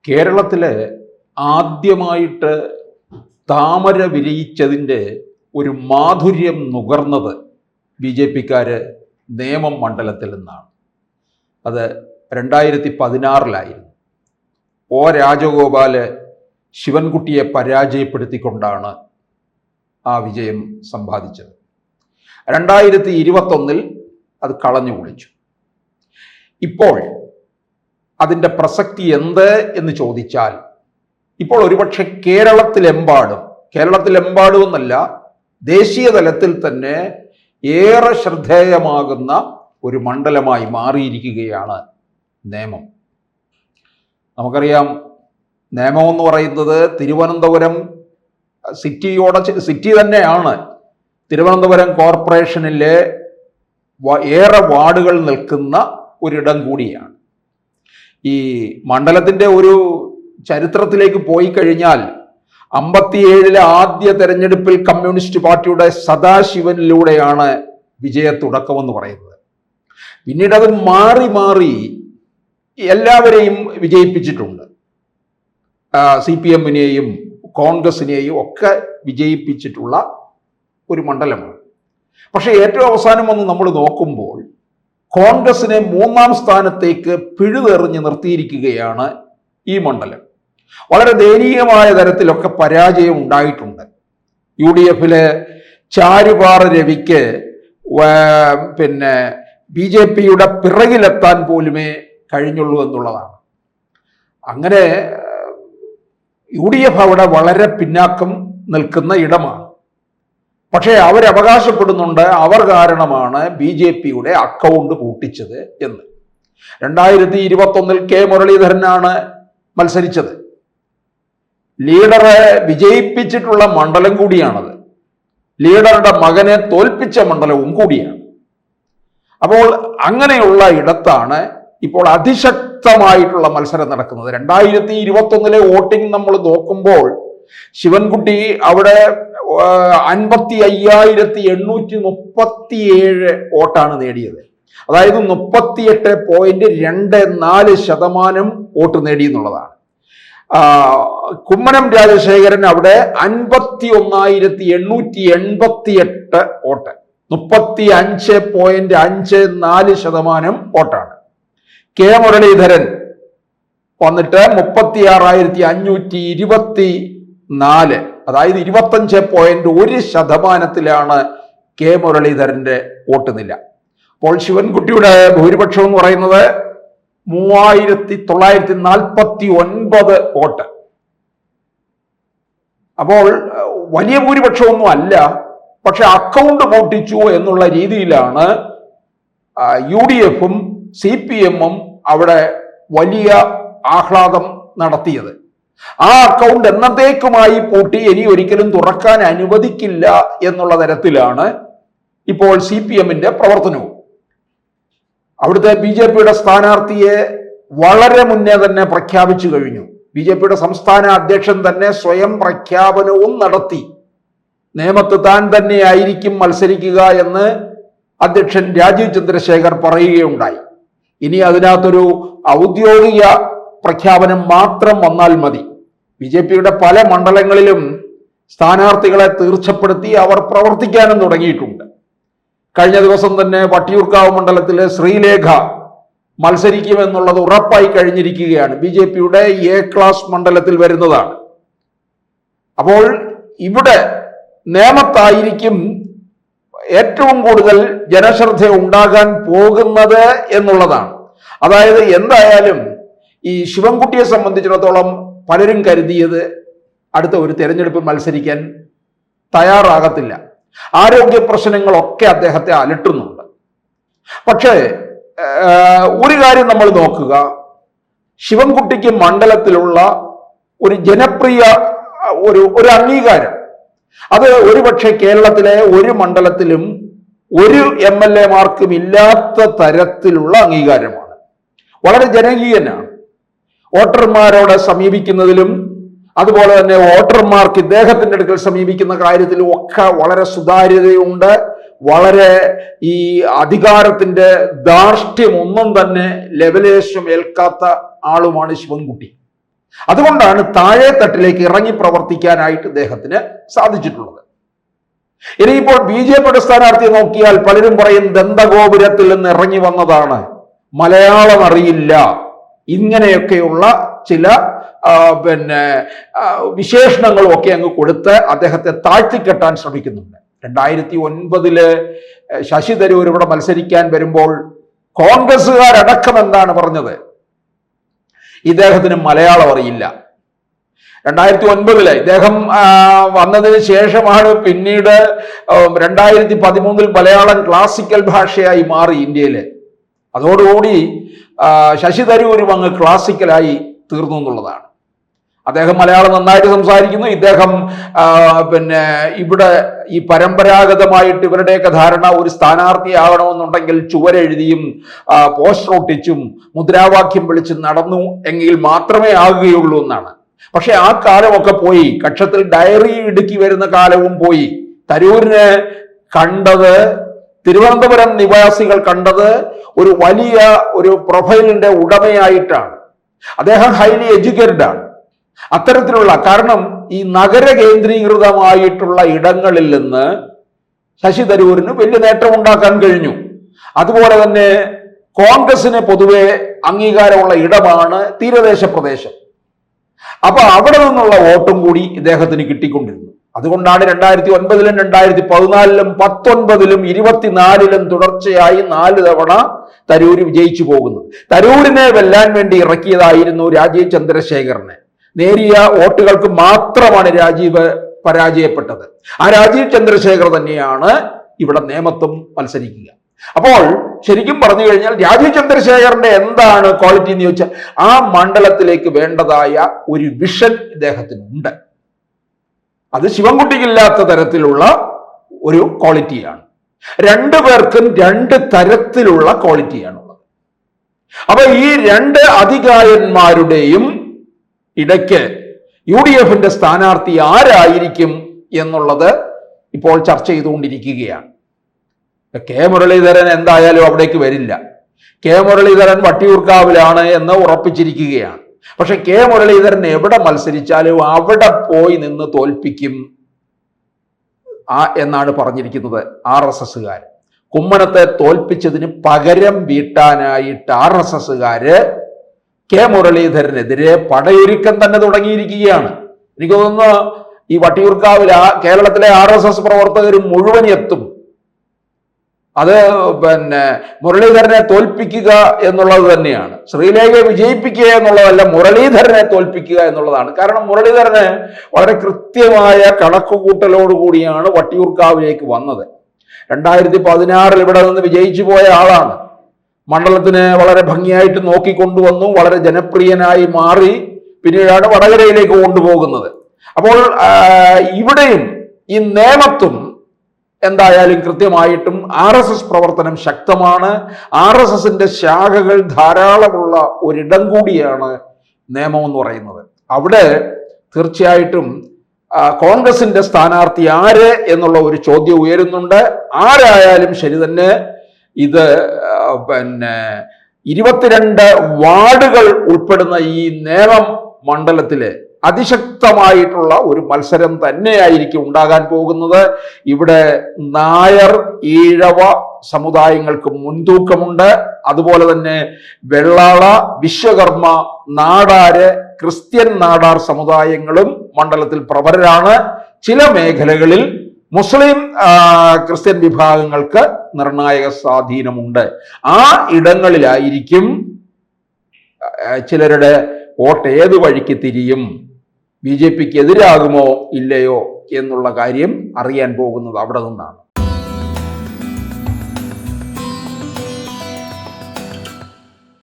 കേരളത്തിൽ ആദ്യമായിട്ട് താമര വിരിയിച്ചതിൻ്റെ ഒരു മാധുര്യം നുകർന്നത് ബി ജെ പിക്കാര് നേമം മണ്ഡലത്തിൽ നിന്നാണ്. അത് 2016 ഒ രാജഗോപാല് ശിവൻകുട്ടിയെ പരാജയപ്പെടുത്തിക്കൊണ്ടാണ് ആ വിജയം സമ്പാദിച്ചത്. 2021 അത് കളഞ്ഞു കുളിച്ചു. ഇപ്പോൾ അതിൻ്റെ പ്രസക്തി എന്ത് എന്ന് ചോദിച്ചാൽ, ഇപ്പോൾ ഒരുപക്ഷെ കേരളത്തിലെമ്പാടും എന്നല്ല, ദേശീയ തലത്തിൽ തന്നെ ഏറെ ശ്രദ്ധേയമാകുന്ന ഒരു മണ്ഡലമായി മാറിയിരിക്കുകയാണ് നേമം. നമുക്കറിയാം, നേമം എന്ന് പറയുന്നത് തിരുവനന്തപുരം സിറ്റി തന്നെയാണ്. തിരുവനന്തപുരം കോർപ്പറേഷനിലെ ഏറെ വാർഡുകൾ നിൽക്കുന്ന ഒരിടം കൂടിയാണ്. ഈ മണ്ഡലത്തിൻ്റെ ഒരു ചരിത്രത്തിലേക്ക് പോയി കഴിഞ്ഞാൽ 57 ആദ്യ തെരഞ്ഞെടുപ്പിൽ കമ്മ്യൂണിസ്റ്റ് പാർട്ടിയുടെ സദാശിവനിലൂടെയാണ് വിജയത്തുടക്കമെന്ന് പറയുന്നത്. പിന്നീട് അത് മാറി എല്ലാവരെയും വിജയിപ്പിച്ചിട്ടുണ്ട്. CPM-നെയും കോൺഗ്രസിനെയും ഒക്കെ വിജയിപ്പിച്ചിട്ടുള്ള ഒരു മണ്ഡലമാണ്. പക്ഷേ ഏറ്റവും അവസാനം വന്ന് നമ്മൾ നോക്കുമ്പോൾ കോൺഗ്രസിനെ 3-ാം സ്ഥാനത്തേക്ക് പിഴുതെറിഞ്ഞ് നിർത്തിയിരിക്കുകയാണ് ഈ മണ്ഡലം. വളരെ ദയനീയമായ തരത്തിലൊക്കെ പരാജയം ഉണ്ടായിട്ടുണ്ട്. UDF-ലെ ചാരുപാറ രവിക്ക് BJP-യുടെ പിറകിലെത്താൻ പോലുമേ കഴിഞ്ഞുള്ളൂ എന്നുള്ളതാണ്. അങ്ങനെ UDF അവിടെ വളരെ പിന്നാക്കം നിൽക്കുന്ന ഇടമാണ്. പക്ഷേ അവരവകാശപ്പെടുന്നുണ്ട് അവർ കാരണമാണ് BJP-യുടെ അക്കൗണ്ട് പൂട്ടിച്ചത് എന്ന്. 2021 കെ മുരളീധരനാണ് മത്സരിച്ചത്. ലീഡറെ വിജയിപ്പിച്ചിട്ടുള്ള മണ്ഡലം കൂടിയാണത്. ലീഡറുടെ മകനെ തോൽപ്പിച്ച മണ്ഡലവും കൂടിയാണ്. അപ്പോൾ അങ്ങനെയുള്ള ഇടത്താണ് ഇപ്പോൾ അതിശക്തമായിട്ടുള്ള മത്സരം നടക്കുന്നത്. 2021 വോട്ടിംഗ് നമ്മൾ നോക്കുമ്പോൾ ശിവൻകുട്ടി അവിടെ 55,837 വോട്ടാണ് നേടിയത്. അതായത് 38.24% വോട്ട് നേടി എന്നുള്ളതാണ്. കുമ്മനം രാജശേഖരൻ അവിടെ 51,888 വോട്ട്, 35.54% വോട്ടാണ്. കെ മുരളീധരൻ വന്നിട്ട് 36,524, അതായത് 25.1% കെ മുരളീധരന്റെ വോട്ട് നില. അപ്പോൾ ശിവൻകുട്ടിയുടെ ഭൂരിപക്ഷം എന്ന് പറയുന്നത് 3,949 വോട്ട്. അപ്പോൾ വലിയ ഭൂരിപക്ഷമൊന്നും അല്ല. പക്ഷെ അക്കൗണ്ട് പൂട്ടിച്ചു എന്നുള്ള രീതിയിലാണ് UDF-ഉം CPM-ഉം അവിടെ വലിയ ആഹ്ലാദം നടത്തിയത്. ആ അക്കൗണ്ട് എന്നത്തേക്കുമായി പൂട്ടി ഇനി ഒരിക്കലും തുറക്കാൻ അനുവദിക്കില്ല എന്നുള്ള തരത്തിലാണ് ഇപ്പോൾ CPM-ന്റെ പ്രവർത്തനവും. അവിടുത്തെ BJP-യുടെ സ്ഥാനാർത്ഥിയെ വളരെ മുന്നേ തന്നെ പ്രഖ്യാപിച്ചു കഴിഞ്ഞു. BJP-യുടെ സംസ്ഥാന അധ്യക്ഷൻ തന്നെ സ്വയം പ്രഖ്യാപനവും നടത്തി. നേമത്ത് താൻ തന്നെ ആയിരിക്കും മത്സരിക്കുക എന്ന് അധ്യക്ഷൻ രാജീവ് ചന്ദ്രശേഖർ പറയുകയുണ്ടായി. ഇനി അതിനകത്തൊരു ഔദ്യോഗിക പ്രഖ്യാപനം മാത്രം വന്നാൽ മതി. BJP-യുടെ പല മണ്ഡലങ്ങളിലും സ്ഥാനാർത്ഥികളെ തീർച്ചപ്പെടുത്തി അവർ പ്രവർത്തിക്കാനും തുടങ്ങിയിട്ടുണ്ട്. കഴിഞ്ഞ ദിവസം തന്നെ വട്ടിയൂർക്കാവ് മണ്ഡലത്തിലെ ശ്രീലേഖ മത്സരിക്കുമെന്നുള്ളത് ഉറപ്പായി കഴിഞ്ഞിരിക്കുകയാണ്. BJP-യുടെ A ക്ലാസ് മണ്ഡലത്തിൽ വരുന്നതാണ്. അപ്പോൾ ഇവിടെ നേമത്തായിരിക്കും ഏറ്റവും കൂടുതൽ ജനശ്രദ്ധ ഉണ്ടാകാൻ പോകുന്നത് എന്നുള്ളതാണ്. അതായത് എന്തായാലും ഈ ശിവൻകുട്ടിയെ സംബന്ധിച്ചിടത്തോളം പലരും കരുതിയത് അടുത്ത ഒരു തെരഞ്ഞെടുപ്പിൽ മത്സരിക്കാൻ തയ്യാറാകത്തില്ല. ആരോഗ്യ പ്രശ്നങ്ങളൊക്കെ അദ്ദേഹത്തെ അലട്ടുന്നുണ്ട്. പക്ഷേ ഒരു കാര്യം നമ്മൾ നോക്കുക, ശിവൻകുട്ടിക്ക് മണ്ഡലത്തിലുള്ള ഒരു ജനപ്രിയ ഒരു അംഗീകാരം, അത് ഒരുപക്ഷെ കേരളത്തിലെ ഒരു മണ്ഡലത്തിലും ഒരു MLA-മാർക്കും ഇല്ലാത്ത തരത്തിലുള്ള അംഗീകാരമാണ്. വളരെ ജനകീയനാണ്. വോട്ടർമാരോട് സമീപിക്കുന്നതിലും അതുപോലെ തന്നെ വോട്ടർമാർക്ക് ഇദ്ദേഹത്തിന്റെ അടുക്കൽ സമീപിക്കുന്ന കാര്യത്തിലും ഒക്കെ വളരെ സുതാര്യതയുണ്ട്. വളരെ ഈ അധികാരത്തിന്റെ ധാർഷ്ട്യം ഒന്നും തന്നെ ലെവലേശം ഏൽക്കാത്ത ആളുമാണ് ശിവൻകുട്ടി. അതുകൊണ്ടാണ് താഴെ തട്ടിലേക്ക് ഇറങ്ങി പ്രവർത്തിക്കാനായിട്ട് ഇദ്ദേഹത്തിന് സാധിച്ചിട്ടുള്ളത്. ഇനിയിപ്പോൾ BJPയുടെ സ്ഥാനാർത്ഥിയെ നോക്കിയാൽ പലരും പറയും ദന്തഗോപുരത്തിൽ നിന്ന് ഇറങ്ങി വന്നതാണ്, മലയാളം അറിയില്ല, ഇങ്ങനെയൊക്കെയുള്ള ചില വിശേഷണങ്ങളും ഒക്കെ അങ്ങ് കൊടുത്ത് അദ്ദേഹത്തെ താഴ്ത്തിക്കെട്ടാൻ ശ്രമിക്കുന്നുണ്ട്. 2009 ശശി തരൂർ ഇവിടെ മത്സരിക്കാൻ വരുമ്പോൾ കോൺഗ്രസ്സുകാരടക്കം എന്താണ് പറഞ്ഞത്? ഇദ്ദേഹത്തിന് മലയാളം അറിയില്ല. 2009 ഇദ്ദേഹം വന്നതിന് ശേഷമാണ് പിന്നീട് 2013 മലയാളം ക്ലാസിക്കൽ ഭാഷയായി മാറി ഇന്ത്യയില്. അതോടുകൂടി ശശി തരൂരും അങ്ങ് ക്ലാസിക്കലായി തീർന്നു എന്നുള്ളതാണ്. അദ്ദേഹം മലയാളം നന്നായിട്ട് സംസാരിക്കുന്നു. ഇദ്ദേഹം ഇവിടെ ഈ പരമ്പരാഗതമായിട്ട് ഇവരുടെയൊക്കെ ധാരണ ഒരു സ്ഥാനാർത്ഥിയാകണമെന്നുണ്ടെങ്കിൽ ചുവരെഴുതിയും പോസ്റ്റർ ഒട്ടിച്ചും മുദ്രാവാക്യം വിളിച്ച് നടന്നു എങ്കിൽ മാത്രമേ ആകുകയുള്ളൂ എന്നാണ്. പക്ഷെ ആ കാലമൊക്കെ പോയി. കക്ഷത്തിൽ ഡയറി ഇടുക്കി വരുന്ന കാലവും പോയി. തരൂരിനെ കണ്ടത്, തിരുവനന്തപുരം നിവാസികൾ കണ്ടത് ഒരു വലിയ ഒരു പ്രൊഫൈലിന്റെ ഉടമയായിട്ടാണ്. അദ്ദേഹം ഹൈലി എഡ്യൂക്കേറ്റഡ് ആണ്. അത്തരത്തിലുള്ള, കാരണം ഈ നഗര കേന്ദ്രീകൃതമായിട്ടുള്ള ഇടങ്ങളിൽ നിന്ന് ശശി തരൂരിന് വലിയ നേട്ടമുണ്ടാക്കാൻ കഴിഞ്ഞു. അതുപോലെ തന്നെ കോൺഗ്രസിന് പൊതുവെ അംഗീകാരമുള്ള ഇടമാണ് തീരദേശ പ്രദേശം. അപ്പൊ അവിടെ നിന്നുള്ള വോട്ടും കൂടി ഇദ്ദേഹത്തിന് കിട്ടിക്കൊണ്ടിരുന്നു. അതുകൊണ്ടാണ് 2009-ലും 2014-ലും 2019-ലും 2024-ലും തുടർച്ചയായി 4 തവണ തരൂര് വിജയിച്ചു പോകുന്നത്. തരൂരിനെ വെല്ലാൻ വേണ്ടി ഇറക്കിയതായിരുന്നു രാജീവ് ചന്ദ്രശേഖരനെ. നേരിയ വോട്ടുകൾക്ക് മാത്രമാണ് രാജീവ് പരാജയപ്പെട്ടത്. ആ രാജീവ് ചന്ദ്രശേഖർ തന്നെയാണ് ഇവിടെ നേമത്തും മത്സരിക്കുക. അപ്പോൾ ശരിക്കും പറഞ്ഞു കഴിഞ്ഞാൽ രാജീവ് ചന്ദ്രശേഖരന്റെ എന്താണ് ക്വാളിറ്റി എന്ന് ചോദിച്ചാൽ ആ മണ്ഡലത്തിലേക്ക് വേണ്ടതായ ഒരു വിഷൻ ഇദ്ദേഹത്തിനുണ്ട്. അത് ശിവൻകുട്ടിക്കില്ലാത്ത തരത്തിലുള്ള ഒരു ക്വാളിറ്റിയാണ്. 2 പേർക്കും 2 തരത്തിലുള്ള ക്വാളിറ്റിയാണുള്ളത്. അപ്പൊ ഈ 2 അധികായന്മാരുടെയും ഇടയ്ക്ക് UDFന്റെ സ്ഥാനാർത്ഥി ആരായിരിക്കും എന്നുള്ളത് ഇപ്പോൾ ചർച്ച ചെയ്തുകൊണ്ടിരിക്കുകയാണ്. കെ മുരളീധരൻ എന്തായാലും അവിടേക്ക് വരില്ല. കെ മുരളീധരൻ വട്ടിയൂർക്കാവിലാണ് എന്ന് ഉറപ്പിച്ചിരിക്കുകയാണ്. പക്ഷെ കെ മുരളീധരൻ എവിടെ മത്സരിച്ചാലും അവിടെ പോയി നിന്ന് തോൽപ്പിക്കും എന്നാണ് പറഞ്ഞിരിക്കുന്നത് RSSകാർ. കുമ്മനത്തെ തോൽപ്പിച്ചതിന് പകരം വീട്ടാനായിട്ട് RSSകാര് കെ മുരളീധരനെതിരെ പടയൊരുക്കം തന്നെ തുടങ്ങിയിരിക്കുകയാണ്. എനിക്ക് തോന്നുന്നു ഈ വട്ടിയൂർക്കാവിൽ കേരളത്തിലെ RSS പ്രവർത്തകർ മുഴുവൻ എത്തും. അത് മുരളീധരനെ തോൽപ്പിക്കുക എന്നുള്ളത് തന്നെയാണ്. ശ്രീലേഖയെ വിജയിപ്പിക്കുക എന്നുള്ളതല്ല, മുരളീധരനെ തോൽപ്പിക്കുക എന്നുള്ളതാണ്. കാരണം മുരളീധരന് വളരെ കൃത്യമായ കണക്കുകൂട്ടലോടുകൂടിയാണ് വട്ടിയൂർക്കാവിലേക്ക് വന്നത്. 2016 ഇവിടെ നിന്ന് വിജയിച്ചു പോയ ആളാണ്. മണ്ഡലത്തിനെ വളരെ ഭംഗിയായിട്ട് നോക്കിക്കൊണ്ടുവന്നു, വളരെ ജനപ്രിയനായി മാറി. പിന്നീടാണ് വടകരയിലേക്ക് കൊണ്ടുപോകുന്നത്. അപ്പോൾ ഇവിടെയും ഈ നേമത്തും എന്തായാലും കൃത്യമായിട്ടും RSS പ്രവർത്തനം ശക്തമാണ്. RSSന്റെ ശാഖകൾ ധാരാളമുള്ള ഒരിടം കൂടിയാണ് നേമം എന്ന് പറയുന്നത്. അവിടെ തീർച്ചയായിട്ടും കോൺഗ്രസിന്റെ സ്ഥാനാർത്ഥി ആര് എന്നുള്ള ഒരു ചോദ്യം ഉയരുന്നുണ്ട്. ആരായാലും ശരി തന്നെ ഇത് 22 വാർഡുകൾ ഉൾപ്പെടുന്ന ഈ നേമം മണ്ഡലത്തില് അതിശക്തമായിട്ടുള്ള ഒരു മത്സരം തന്നെയായിരിക്കും ഉണ്ടാകാൻ പോകുന്നത്. ഇവിടെ നായർ, ഈഴവ സമുദായങ്ങൾക്ക് മുൻതൂക്കമുണ്ട്. അതുപോലെ തന്നെ വെള്ളാള, വിശ്വകർമ്മ, നാടാര്, ക്രിസ്ത്യൻ നാടാർ സമുദായങ്ങളും മണ്ഡലത്തിൽ പ്രബലരാണ്. ചില മേഖലകളിൽ മുസ്ലിം ക്രിസ്ത്യൻ വിഭാഗങ്ങൾക്ക് നിർണായക സ്വാധീനമുണ്ട്. ആ ഇടങ്ങളിലായിരിക്കും ചിലരുടെ വോട്ട് ഏത് വഴിക്ക് തിരിയും, BJPക്ക് എതിരാകുമോ ഇല്ലയോ എന്നുള്ള കാര്യം അറിയാൻ പോകുന്നത് അവിടെ നിന്നാണ്.